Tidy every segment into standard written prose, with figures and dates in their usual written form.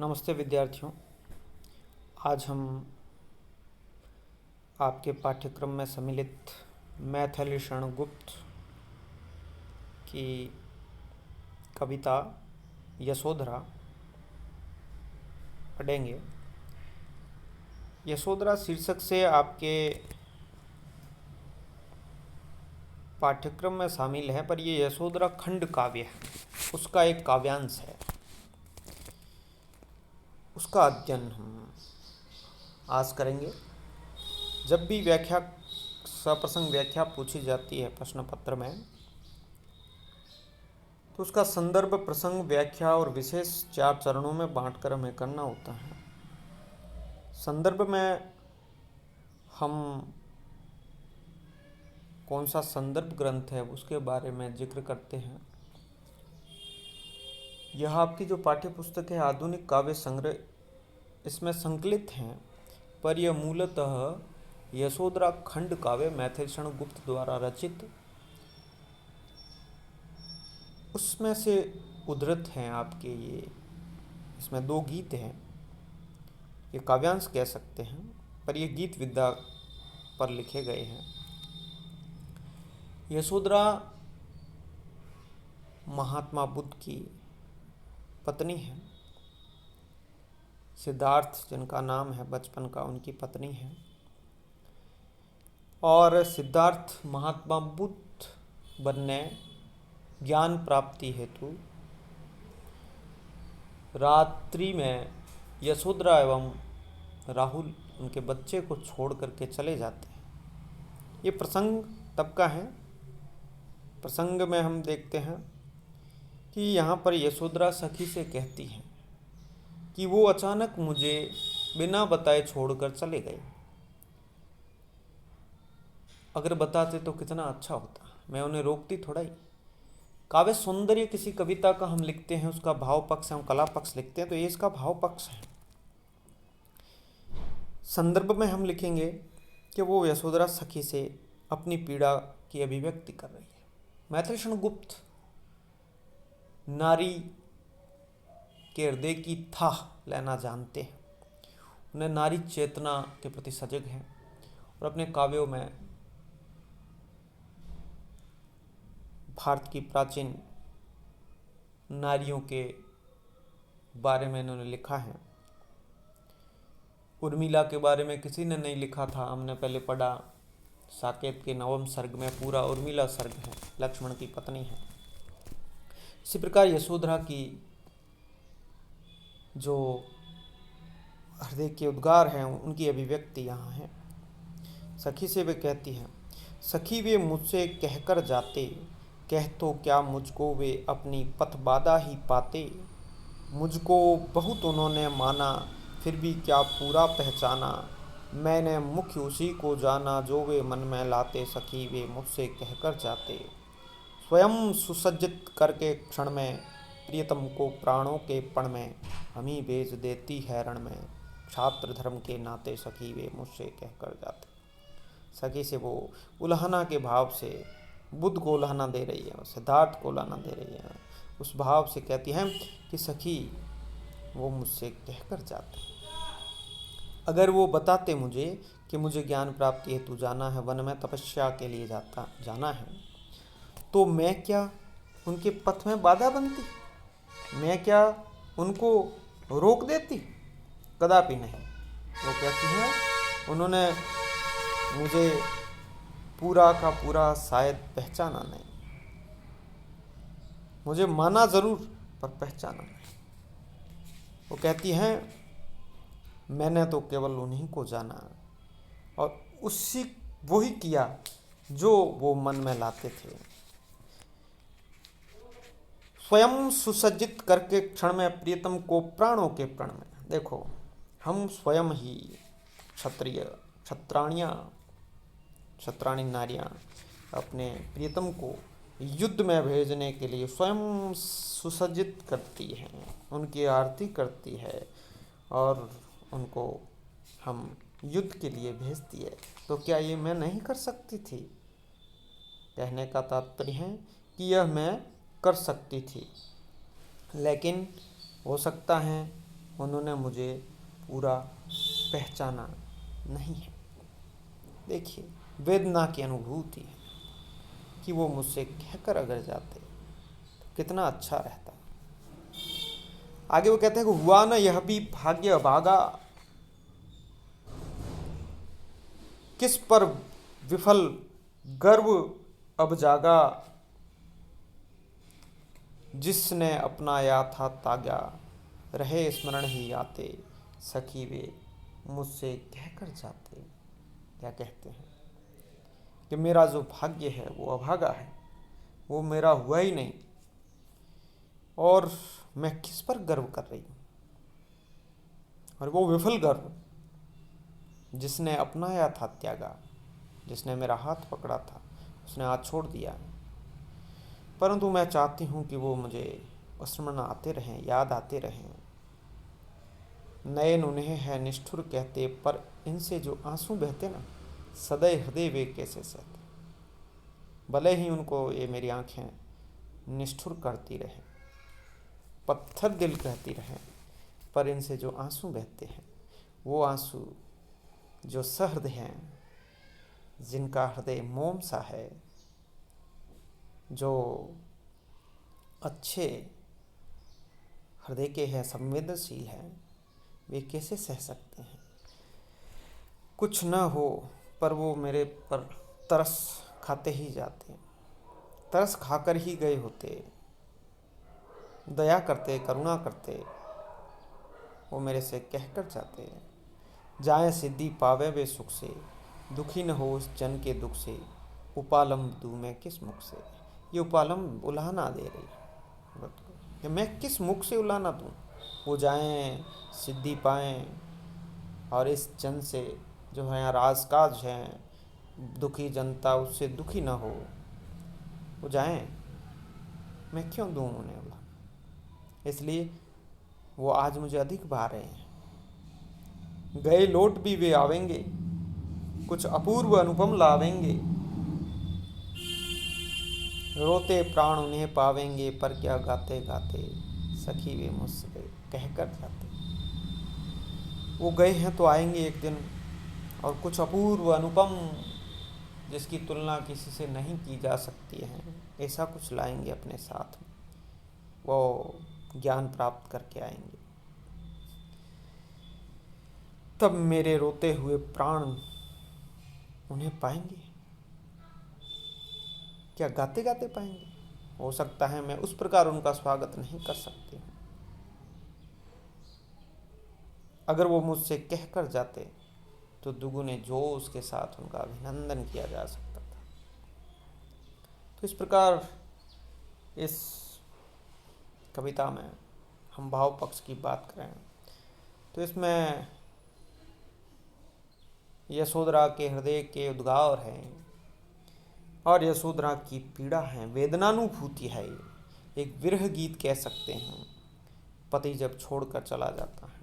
नमस्ते विद्यार्थियों। आज हम आपके पाठ्यक्रम में सम्मिलित मैथिली शरण गुप्त की कविता यशोधरा पढ़ेंगे। यशोधरा शीर्षक से आपके पाठ्यक्रम में शामिल है, पर ये यशोधरा खंड काव्य है, उसका एक काव्यांश है। उसका अध्ययन हम आज करेंगे। जब भी व्याख्या सप्रसंग व्याख्या पूछी जाती है प्रश्न पत्र में, तो उसका संदर्भ, प्रसंग, व्याख्या और विशेष 4 चरणों में बांटकर हमें करना होता है। संदर्भ में हम कौन सा संदर्भ ग्रंथ है उसके बारे में जिक्र करते हैं। यह आपकी जो पाठ्य पुस्तक है आधुनिक काव्य संग्रह, इसमें संकलित हैं, पर यह मूलतः यशोधरा खंड काव्य मैथिली शरण गुप्त द्वारा रचित, उसमें से उद्धृत हैं आपके ये। इसमें 2 गीत हैं, ये काव्यांश कह सकते हैं, पर ये गीत विद्या पर लिखे गए हैं। यशोधरा महात्मा बुद्ध की पत्नी है। सिद्धार्थ जिनका नाम है बचपन का, उनकी पत्नी है। और सिद्धार्थ महात्मा बुद्ध बनने, ज्ञान प्राप्ति हेतु रात्रि में यशोधरा एवं राहुल उनके बच्चे को छोड़ करके चले जाते हैं। ये प्रसंग तब का है। प्रसंग में हम देखते हैं कि यहाँ पर यशोधरा सखी से कहती हैं कि वो अचानक मुझे बिना बताए छोड़कर चले गए। अगर बताते तो कितना अच्छा होता, मैं उन्हें रोकती थोड़ा ही। काव्य सौंदर्य किसी कविता का हम लिखते हैं, उसका भाव पक्ष हम कला पक्ष लिखते हैं, तो ये इसका भाव पक्ष है। संदर्भ में हम लिखेंगे कि वो यशोधरा सखी से अपनी पीड़ा की अभिव्यक्ति कर रही है। मैथिली शरण गुप्त नारी के हृदय की थाह लेना जानते हैं, उन्हें नारी चेतना के प्रति सजग हैं और अपने काव्यों में भारत की प्राचीन नारियों के बारे में इन्होंने लिखा है। उर्मिला के बारे में किसी ने नहीं लिखा था, हमने पहले पढ़ा। साकेत के 9वें सर्ग में पूरा उर्मिला सर्ग है, लक्ष्मण की पत्नी है। इसी प्रकार यशोधरा की जो हृदय के उद्गार हैं, उनकी अभिव्यक्ति यहाँ है। सखी से वे कहती हैं, सखी वे मुझसे कहकर जाते, कह तो क्या मुझको वे अपनी पथ बाधा ही पाते। मुझको बहुत उन्होंने माना, फिर भी क्या पूरा पहचाना। मैंने मुख्य उसी को जाना, जो वे मन में लाते। सखी वे मुझसे कहकर जाते, स्वयं सुसज्जित करके क्षण में। प्रियतम को प्राणों के पण में, हमी भेज देती है रण में। छात्र धर्म के नाते सखी वे मुझसे कहकर जाते। सखी से वो उल्हाना के भाव से बुद्ध को उल्हाना दे रही है, सिद्धार्थ को उल्हाना दे रही है। उस भाव से कहती हैं कि सखी वो मुझसे कहकर जाते। अगर वो बताते मुझे कि मुझे ज्ञान प्राप्ति हेतु जाना है, वन में तपस्या के लिए जाना है, तो मैं क्या उनके पथ में बाधा बनती? मैं क्या उनको रोक देती? कदापि नहीं। वो कहती हैं, उन्होंने मुझे पूरा का पूरा शायद पहचाना नहीं, मुझे माना जरूर पर पहचाना नहीं। वो कहती हैं, मैंने तो केवल उन्हीं को जाना और उसी वही किया जो वो मन में लाते थे। स्वयं सुसज्जित करके क्षण में, प्रियतम को प्राणों के प्रण में। देखो, हम स्वयं ही क्षत्राणी नारियां अपने प्रियतम को युद्ध में भेजने के लिए स्वयं सुसज्जित करती हैं, उनकी आरती करती है और उनको हम युद्ध के लिए भेजती है। तो क्या ये मैं नहीं कर सकती थी? कहने का तात्पर्य है कि यह मैं कर सकती थी, लेकिन हो सकता है उन्होंने मुझे पूरा पहचाना नहीं है। देखिए, वेदना की अनुभूति है कि वो मुझसे कहकर अगर जाते तो कितना अच्छा रहता। आगे वो कहते हैं कि हुआ न यह भी भाग्य अभागा, किस पर विफल गर्व अब जागा, जिसने अपनाया था तागा, रहे स्मरण ही आते, सखी वे मुझसे कहकर जाते। क्या कहते हैं कि मेरा जो भाग्य है वो अभागा है, वो मेरा हुआ ही नहीं, और मैं किस पर गर्व कर रही हूँ। और वो विफल गर्व जिसने अपनाया था त्यागा, जिसने मेरा हाथ पकड़ा था उसने हाथ छोड़ दिया। परंतु मैं चाहती हूँ कि वो मुझे स्मरण आते रहें, याद आते रहें। नयन उन्हें है निष्ठुर कहते, पर इनसे जो आंसू बहते ना, सदैव हृदय वे कैसे सहते। भले ही उनको ये मेरी आंखें निष्ठुर करती रहें, पत्थर दिल कहती रहें, पर इनसे जो आंसू बहते हैं वो आंसू जो सहृद हैं, जिनका हृदय मोम सा है, जो अच्छे हृदय के हैं, संवेदनशील हैं, वे कैसे सह सकते हैं। कुछ न हो पर वो मेरे पर तरस खाते ही जाते, तरस खाकर ही गए होते, दया करते, करुणा करते, वो मेरे से कहकर जाते। जाए सिद्धि पावे वे सुख से, दुखी न हो उस जन के दुख से, उपालम दूँ मैं किस मुख से। ये उपालम उलाहना दे रही है कि मैं किस मुख से उलाहना दूँ। वो जाएं, सिद्धि पाएं, और इस जन से जो है राजकाज हैं, दुखी जनता उससे दुखी ना हो, वो जाएं, मैं क्यों दूँ उन्हें उलाहना। इसलिए वो आज मुझे अधिक भा रहे हैं। गए लौट भी वे आवेंगे, कुछ अपूर्व अनुपम लावेंगे, रोते प्राण उन्हें पावेंगे, पर क्या गाते गाते सखी वे मुझसे कहकर जाते। वो गए हैं तो आएंगे एक दिन, और कुछ अपूर्व अनुपम जिसकी तुलना किसी से नहीं की जा सकती है, ऐसा कुछ लाएंगे अपने साथ में। वो ज्ञान प्राप्त करके आएंगे, तब मेरे रोते हुए प्राण उन्हें पाएंगे। क्या गाते गाते पाएंगे? हो सकता है मैं उस प्रकार उनका स्वागत नहीं कर सकती हूँ। अगर वो मुझसे कहकर जाते तो दुगुने जोश के साथ उनका अभिनंदन किया जा सकता था। तो इस प्रकार इस कविता में हम भाव पक्ष की बात करें तो इसमें यशोधरा के हृदय के उद्गार हैं, और यशोधरा की पीड़ा है, वेदनानुभूति है। ये एक विरह गीत कह सकते हैं। पति जब छोड़कर चला जाता है,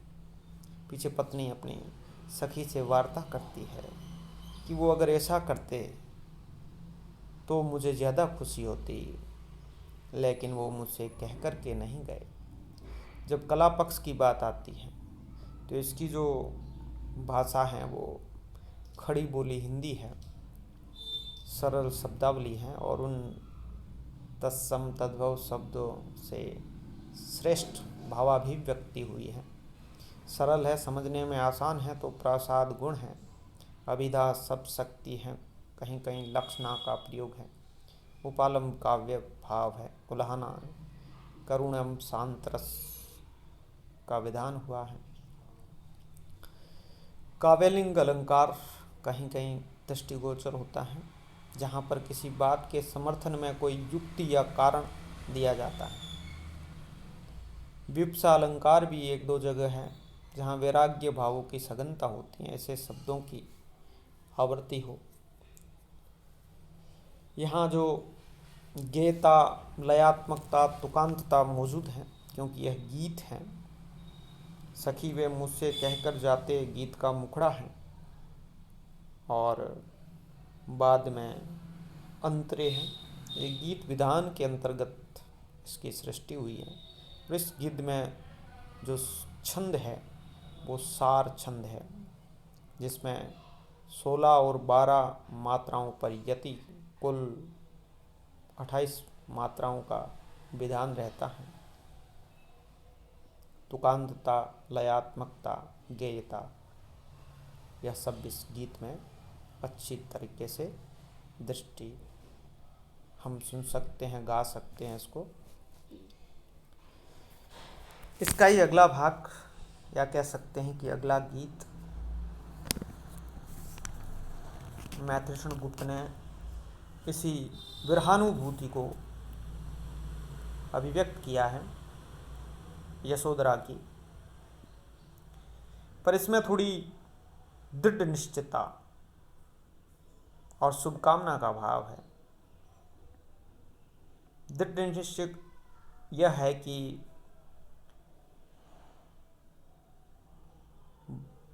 पीछे पत्नी अपनी सखी से वार्ता करती है कि वो अगर ऐसा करते तो मुझे ज़्यादा खुशी होती, लेकिन वो मुझसे कह कर के नहीं गए। जब कला पक्ष की बात आती है तो इसकी जो भाषा है वो खड़ी बोली हिंदी है, सरल शब्दावली है, और उन तत्सम तद्भव शब्दों से श्रेष्ठ भावाभिव्यक्ति हुई है। सरल है, समझने में आसान है, तो प्रसाद गुण है, अभिधा सब शक्ति है, कहीं कहीं लक्षणा का प्रयोग है, उपालम काव्य भाव है, उल्हाना करुणम सांतरस का विधान हुआ है। काव्यलिंग अलंकार कहीं कहीं दृष्टिगोचर होता है, जहाँ पर किसी बात के समर्थन में कोई युक्ति या कारण दिया जाता है। विप्सा अलंकार भी एक दो जगह है जहाँ वैराग्य भावों की सघनता होती है, ऐसे शब्दों की आवृत्ति हो। यहाँ जो गेयता, लयात्मकता, तुकांतता मौजूद है, क्योंकि यह गीत है। सखी वे मुझसे कहकर जाते गीत का मुखड़ा है, और बाद में अंतरे हैं। ये गीत विधान के अंतर्गत इसकी सृष्टि हुई है। और इस गीत में जो छंद है वो सार छंद है, जिसमें 16 और 12 मात्राओं पर यति कुल 28 मात्राओं का विधान रहता है। तुकांतता, लयात्मकता, गेयता, यह सब इस गीत में अच्छी तरीके से दृष्टि हम सुन सकते हैं, गा सकते हैं इसको। इसका ही अगला भाग, या कह सकते हैं कि अगला गीत, मैथिलीशरण गुप्त ने इसी विरहानुभूति को अभिव्यक्त किया है यशोधरा की, पर इसमें थोड़ी दृढ़ निश्चितता और शुभकामना का भाव है। दृढ़ निश्चित यह है कि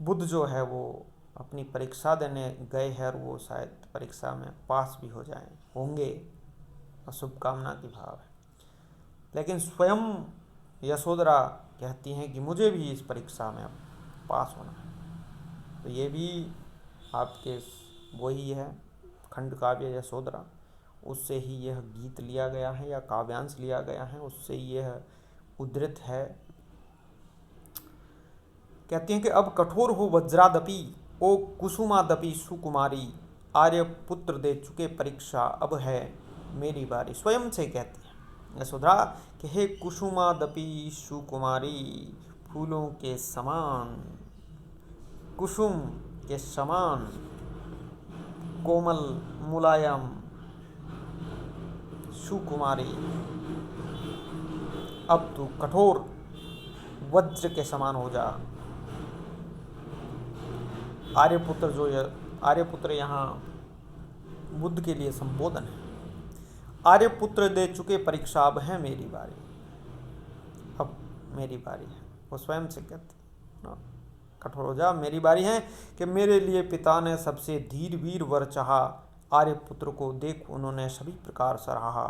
बुद्ध जो है वो अपनी परीक्षा देने गए हैं और वो शायद परीक्षा में पास भी हो जाएं होंगे, और शुभकामना की भाव है। लेकिन स्वयं यशोधरा कहती हैं कि मुझे भी इस परीक्षा में पास होना है। तो ये भी आपके वही है खंड काव्य यशोधरा, उससे ही यह गीत लिया गया है या काव्यांश लिया गया है, उससे यह उद्धृत है। कहती हैं कि अब कठोर हो वज्रादपि ओ कुसुमादपि सुकुमारी, आर्यपुत्र दे चुके परीक्षा अब है मेरी बारी। स्वयं से कहती है यशोधरा कि हे कुसुमादपि सुकुमारी, फूलों के समान, कुसुम के समान कोमल मुलायम सुकुमारी, अब तू कठोर वज्र के समान हो जा। आर्यपुत्र जो आर्यपुत्र यहाँ बुद्ध के लिए संबोधन है। आर्यपुत्र दे चुके परीक्षा, अब है मेरी बारी, अब मेरी बारी है। वो स्वयं से कहते ना, कठोर हो जा, मेरी बारी है कि मेरे लिए पिता ने सबसे धीर वीर वर चाहा, आर्यपुत्र को देख उन्होंने सभी प्रकार सराहा,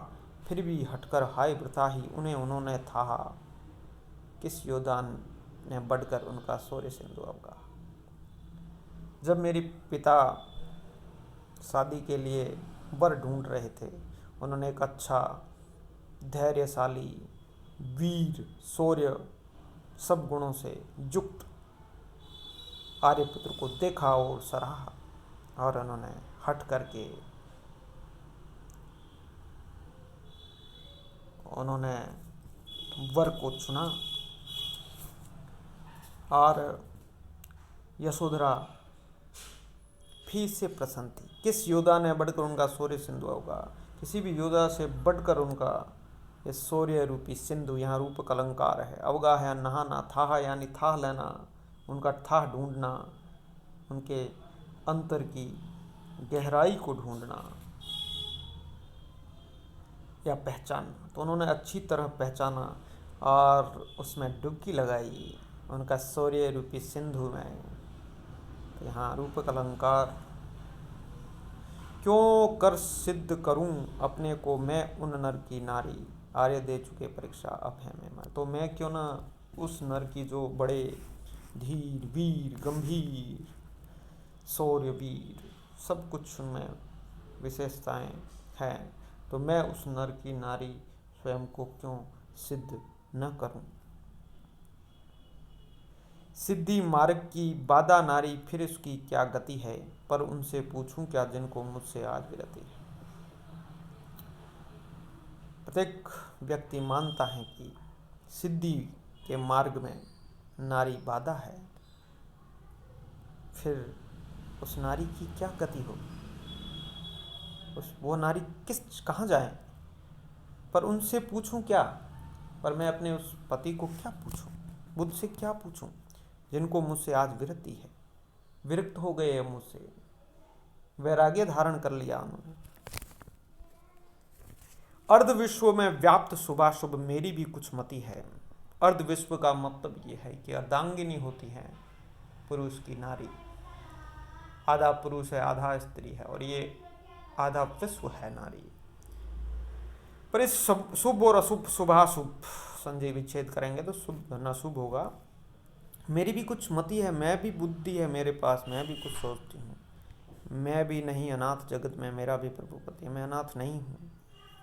फिर भी हटकर हाय वृथा ही उन्हें उन्होंने थाहा, किस योद्धा ने बढ़कर उनका शौर्य सिंधु अवगा। जब मेरे पिता शादी के लिए वर ढूंढ रहे थे, उन्होंने एक अच्छा धैर्यशाली, वीर, शौर्य सब गुणों से युक्त आर्यपुत्र को देखा और सराहा, और उन्होंने हट करके उन्होंने वर को चुना। और यशोधरा भी इससे प्रसन्न थी। किस योद्धा ने बढ़कर उनका शौर्य सिंधु होगा, किसी भी योद्धा से बढ़कर उनका ये शौर्य रूपी सिंधु, यहाँ रूप का अलंकार है। अवगा है नहाना, थाह यानी थाह लेना, उनका थाह ढूंढना, उनके अंतर की गहराई को ढूंढना या पहचानना। तो उन्होंने अच्छी तरह पहचाना और उसमें डुबकी लगाई उनका शौर्य रूपी सिंधु में। तो यहाँ रूपक अलंकार, क्यों कर सिद्ध करूं अपने को मैं उन नर की नारी, आर्य दे चुके परीक्षा अब है मैं। तो मैं क्यों ना उस नर की जो बड़े धीर वीर गंभीर शौर्यवीर सब कुछ उनमें विशेषताएं हैं, तो मैं उस नर की नारी स्वयं को क्यों सिद्ध न करूं। सिद्धि मार्ग की बाधा नारी, फिर उसकी क्या गति है, पर उनसे पूछूं क्या जिनको मुझसे आज विरति है। प्रत्येक व्यक्ति मानता है कि सिद्धि के मार्ग में नारी बाधा है, फिर उस नारी की क्या गति होगी, वो नारी कहाँ जाए। पर उनसे पूछूं क्या, पर मैं अपने उस पति को क्या पूछूं, बुद्ध से क्या पूछूं, जिनको मुझसे आज विरक्ति है, विरक्त हो गए मुझसे, वैराग्य धारण कर लिया उन्होंने। अर्ध विश्व में व्याप्त शुभाशुभ मेरी भी कुछ मति है। अर्ध विश्व का मतलब ये है कि अर्धांगिनी होती है पुरुष की नारी, आधा पुरुष है आधा स्त्री है, और ये आधा विश्व है नारी। पर इस शुभ और अशुभ, शुभाशुभ संजय विच्छेद करेंगे तो शुभ न शुभ होगा, मेरी भी कुछ मति है, मैं भी बुद्धि है मेरे पास, मैं भी कुछ सोचती हूँ। मैं भी नहीं अनाथ जगत में, मेरा भी प्रभु पति, मैं अनाथ नहीं हूँ।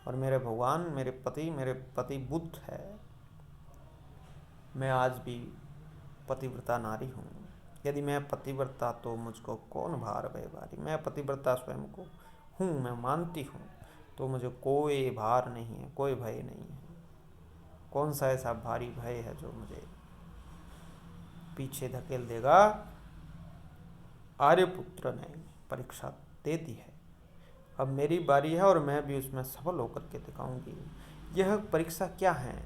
और मेरे भगवान, मेरे पति बुद्ध है। मैं आज भी पतिव्रता नारी हूँ। यदि मैं पतिव्रता तो मुझको कौन भार भय भारी। मैं पतिव्रता स्वयं को हूँ, मैं मानती हूँ, तो मुझे कोई भार नहीं है, कोई भय नहीं है। कौन सा ऐसा भारी भय है जो मुझे पीछे धकेल देगा। आर्यपुत्र ने परीक्षा दे दी है, अब मेरी बारी है और मैं भी उसमें सफल होकर के दिखाऊंगी। यह परीक्षा क्या है?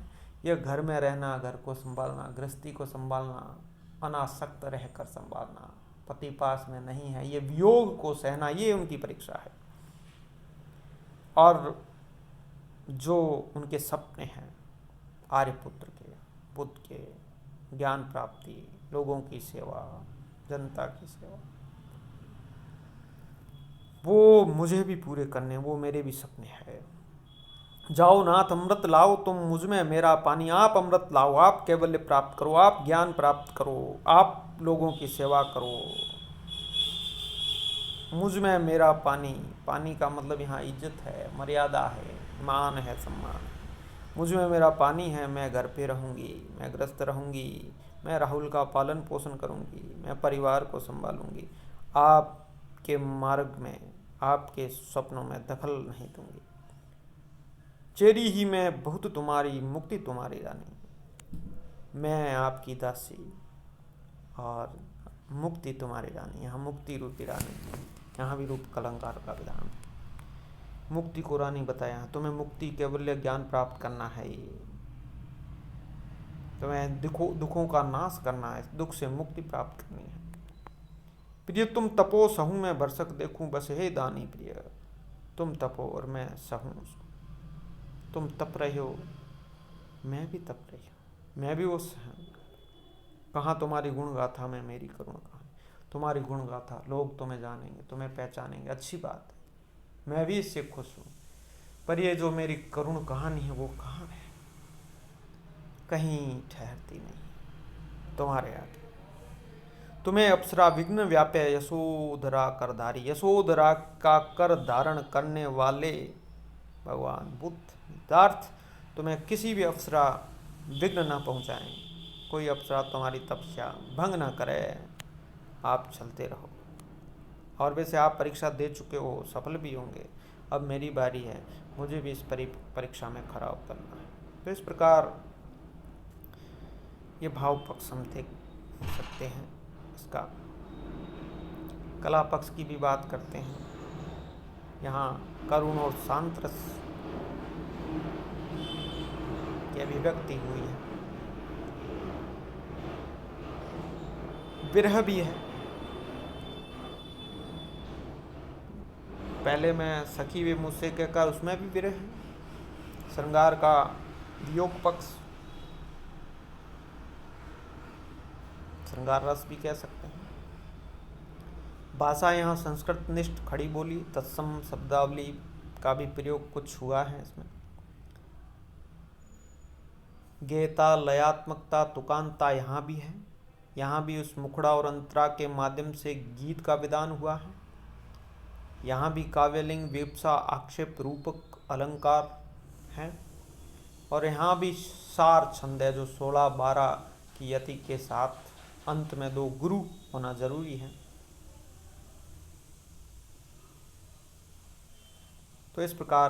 यह घर में रहना, घर को संभालना, गृहस्थी को संभालना, अनासक्त रहकर संभालना, पति पास में नहीं है, ये वियोग को सहना, ये उनकी परीक्षा है। और जो उनके सपने हैं आर्यपुत्र के, बुद्ध के, ज्ञान प्राप्ति, लोगों की सेवा, जनता की सेवा, वो मुझे भी पूरे करने, वो मेरे भी सपने हैं। जाओ नाथ अमृत लाओ तुम मुझ में मेरा पानी, आप अमृत लाओ, आप कैवल्य प्राप्त करो, आप ज्ञान प्राप्त करो, आप लोगों की सेवा करो। मुझ में मेरा पानी, पानी का मतलब यहाँ इज्जत है, मर्यादा है, मान है, सम्मान। मुझ में मेरा पानी है, मैं घर पे रहूँगी, मैं ग्रस्त रहूँगी, मैं राहुल का पालन पोषण करूँगी, मैं परिवार को संभालूँगी, आपके मार्ग में, आपके स्वप्नों में दखल नहीं दूँगी। चेरी ही मैं बहुत तुम्हारी, मुक्ति तुम्हारी रानी, मैं आपकी दासी और मुक्ति तुम्हारी रानी। यहाँ मुक्ति रूपी रानी, यहाँ भी रूप कलंकार का विधान। मुक्ति को रानी बताया, तुम्हें मुक्ति केवल ज्ञान प्राप्त करना है, तुम्हें दुखों का नाश करना है, दुख से मुक्ति प्राप्त करनी है। प्रिय तुम तपो सहूँ मैं बरसक देखूं, बस हे दानी प्रिय। तुम तपो और मैं सहूँ, तुम तप रहे हो, मैं भी तप रही हूँ, मैं भी वो सहन। कहाँ तुम्हारी गुण गाथा में मेरी करुण कहानी। तुम्हारी गुण गाथा, लोग तुम्हें जानेंगे, तुम्हें पहचानेंगे, अच्छी बात है, मैं भी इससे खुश हूँ। पर ये जो मेरी करुण कहानी है वो कहाँ है? कहीं ठहरती नहीं तुम्हारे आगे। तुम्हें अप्सरा विघ्न व्यापे यशोधरा करधारी, यशोधरा का कर धारण करने वाले भगवान बुद्ध सिद्धार्थ, तुम्हें किसी भी अप्सरा विघ्न न पहुंचाएं, कोई अप्सरा तुम्हारी तपस्या भंग न करे, आप चलते रहो। और वैसे आप परीक्षा दे चुके हो, सफल भी होंगे, अब मेरी बारी है, मुझे भी इस परीक्षा में खरा उतरना है। तो इस प्रकार ये भाव पक्ष हम देख सकते हैं। इसका कला पक्ष की भी बात करते हैं। यहाँ करुण और शांत रस की अभिव्यक्ति हुई है, विरह भी है। पहले मैं सखी वे मुझसे कहकर, उसमें भी विरह है। श्रृंगार का वियोग पक्ष, श्रृंगार रस भी कह सकते हैं। भाषा यहाँ संस्कृत निष्ठ खड़ी बोली, तत्सम शब्दावली का भी प्रयोग कुछ हुआ है इसमें। गेयता, लयात्मकता, तुकांता यहाँ भी है। यहाँ भी उस मुखड़ा और अंतरा के माध्यम से गीत का विधान हुआ है। यहाँ भी काव्यलिंग, विवक्षा, आक्षेप रूपक अलंकार हैं। और यहाँ भी सार छंद है जो 16-12 की यति के साथ अंत में 2 गुरु होना जरूरी है। तो इस प्रकार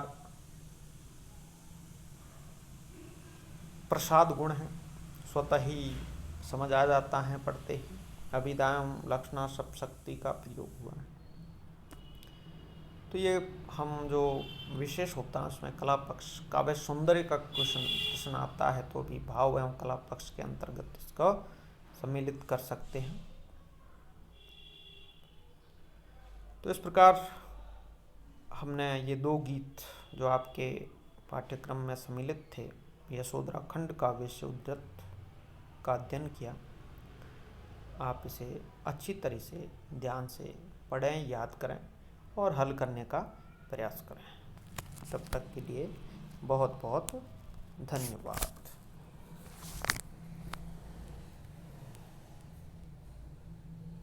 प्रसाद गुण है, स्वतः ही समझ आ जाता है पढ़ते ही। अभिधायम लक्षणा सब शक्ति का प्रयोग हुआ है। तो ये हम जो विशेष होता है उसमें कला पक्ष, काव्य सौंदर्य का प्रश्न आता है तो भी भाव एवं कला पक्ष के अंतर्गत इसको सम्मिलित कर सकते हैं। तो इस प्रकार हमने ये 2 गीत जो आपके पाठ्यक्रम में सम्मिलित थे, यशोधरा खंड काव्य से उद्धृत का अध्ययन किया। आप इसे अच्छी तरह से ध्यान से पढ़ें, याद करें और हल करने का प्रयास करें। तब तक के लिए बहुत बहुत धन्यवाद।